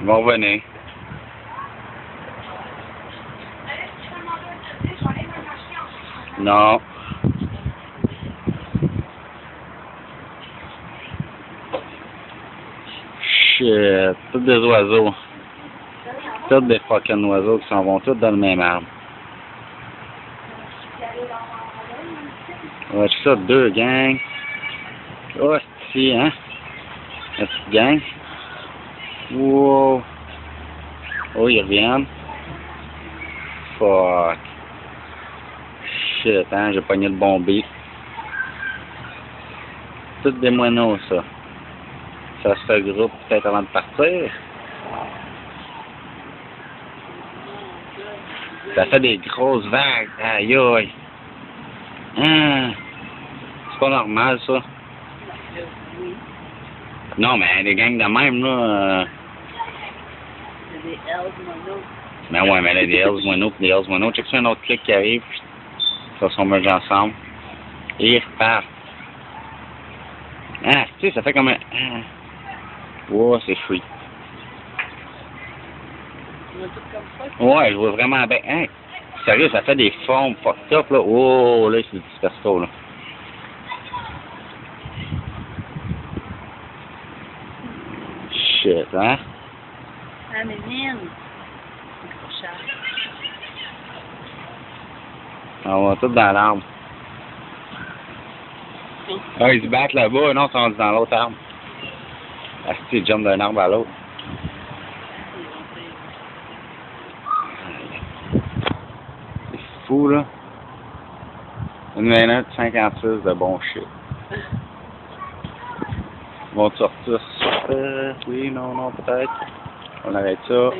Ils vont revenir. Non. Shit. Tous des oiseaux. Tous des fucking oiseaux qui s'en vont tous dans le même arbre. Ouais, c'est ça, deux gangs. Oh, si, hein? La petite gang. Wow. Oh, ils reviennent. Fuck. Shit, hein? J'ai pogné le bon beat. Toutes des moineaux, ça. Ça se regroupe peut-être avant de partir. Ça fait des grosses vagues. Aïe, aïe. Hein? C'est pas normal, ça. Non, mais les gangs de même, là... C'est des elves moineaux. Ben ouais, mais là, des elves moineaux pis des elves moineaux. Check ça, un autre clic qui arrive, puis ça se merge ensemble. Et ils repartent. Ah, tu sais, ça fait comme un... Ah. Wow, c'est free. Ouais, je vois vraiment bien. Hein? Sérieux, ça fait des formes fucked up, là. Oh, là, c'est du disperso, là. Shit, hein? Ah, mais mine! C'est cher. On va tous dans l'arbre. Ah, ils se battent là-bas. Non, ils sont rendus dans l'autre arbre. Ah, si, ils jumpent d'un arbre à l'autre. C'est fou, là. 1 minute 56 de bon shit. Ils vont sortir. Oui, non, peut-être. On arrête ça.